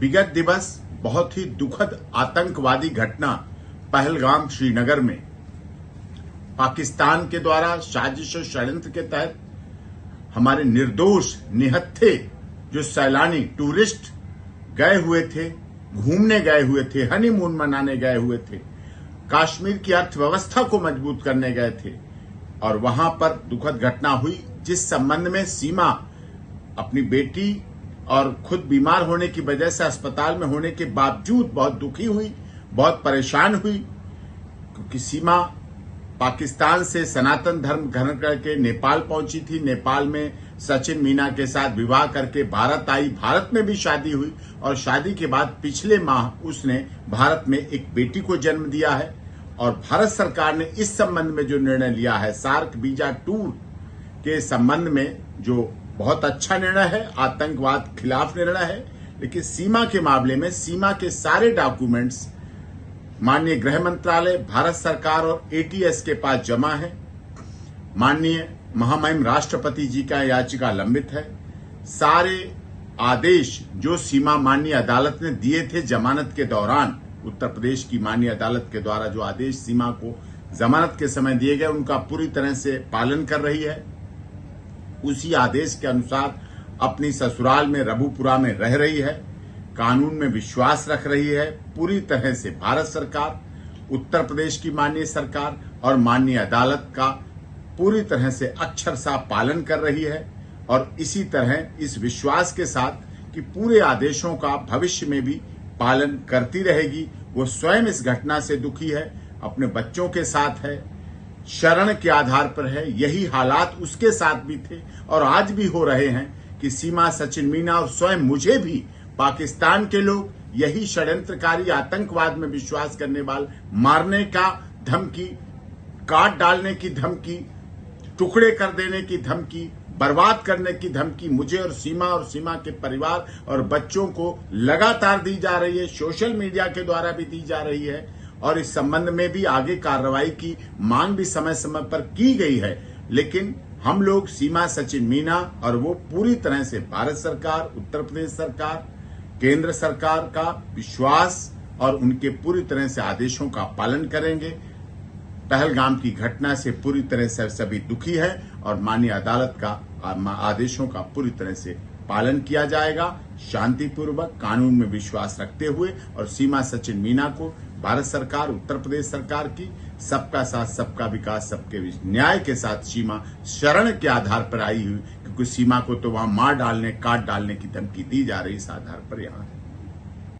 विगत दिवस बहुत ही दुखद आतंकवादी घटना पहलगाम श्रीनगर में पाकिस्तान के द्वारा साजिश और षड्यंत्र के तहत हमारे निर्दोष निहत्थे जो सैलानी टूरिस्ट गए हुए थे, घूमने गए हुए थे, हनीमून मनाने गए हुए थे, कश्मीर की अर्थव्यवस्था को मजबूत करने गए थे और वहां पर दुखद घटना हुई जिस संबंध में सीमा अपनी बेटी और खुद बीमार होने की वजह से अस्पताल में होने के बावजूद बहुत दुखी हुई, बहुत परेशान हुई, क्योंकि सीमा पाकिस्तान से सनातन धर्म ग्रहण करके नेपाल पहुंची थी। नेपाल में सचिन मीना के साथ विवाह करके भारत आई, भारत में भी शादी हुई और शादी के बाद पिछले माह उसने भारत में एक बेटी को जन्म दिया है। और भारत सरकार ने इस संबंध में जो निर्णय लिया है, सार्क वीजा टूर के संबंध में, जो बहुत अच्छा निर्णय है, आतंकवाद खिलाफ निर्णय है, लेकिन सीमा के मामले में सीमा के सारे डॉक्यूमेंट्स माननीय गृह मंत्रालय, भारत सरकार और एटीएस के पास जमा है। माननीय महामहिम राष्ट्रपति जी का याचिका लंबित है। सारे आदेश जो सीमा माननीय अदालत ने दिए थे जमानत के दौरान, उत्तर प्रदेश की माननीय अदालत के द्वारा जो आदेश सीमा को जमानत के समय दिए गए, उनका पूरी तरह से पालन कर रही है। उसी आदेश के अनुसार अपनी ससुराल में रबुपुरा में रह रही है, कानून में विश्वास रख रही है। पूरी तरह से भारत सरकार, उत्तर प्रदेश की माननीय सरकार और माननीय अदालत का पूरी तरह से अक्षरशः पालन कर रही है और इसी तरह इस विश्वास के साथ कि पूरे आदेशों का भविष्य में भी पालन करती रहेगी। वो स्वयं इस घटना से दुखी है, अपने बच्चों के साथ है, शरण के आधार पर है। यही हालात उसके साथ भी थे और आज भी हो रहे हैं कि सीमा, सचिन मीना और स्वयं मुझे भी पाकिस्तान के लोग यही षड्यंत्रकारी आतंकवाद में विश्वास करने वाले मारने का धमकी, काट डालने की धमकी, टुकड़े कर देने की धमकी, बर्बाद करने की धमकी मुझे और सीमा के परिवार और बच्चों को लगातार दी जा रही है, सोशल मीडिया के द्वारा भी दी जा रही है और इस संबंध में भी आगे कार्रवाई की मांग भी समय समय पर की गई है। लेकिन हम लोग सीमा, सचिन मीना और वो पूरी तरह से भारत सरकार, उत्तर प्रदेश सरकार, केंद्र सरकार का विश्वास और उनके पूरी तरह से आदेशों का पालन करेंगे। पहलगाम की घटना से पूरी तरह से सभी दुखी है और माननीय अदालत का आदेशों का पूरी तरह से पालन किया जाएगा, शांतिपूर्वक, कानून में विश्वास रखते हुए। और सीमा, सचिन मीना को भारत सरकार, उत्तर प्रदेश सरकार की सबका साथ, सबका विकास, सबके न्याय के साथ सीमा शरण के आधार पर आई हुई, क्योंकि सीमा को तो वहां मार डालने, काट डालने की धमकी दी जा रही, इस आधार पर यहाँ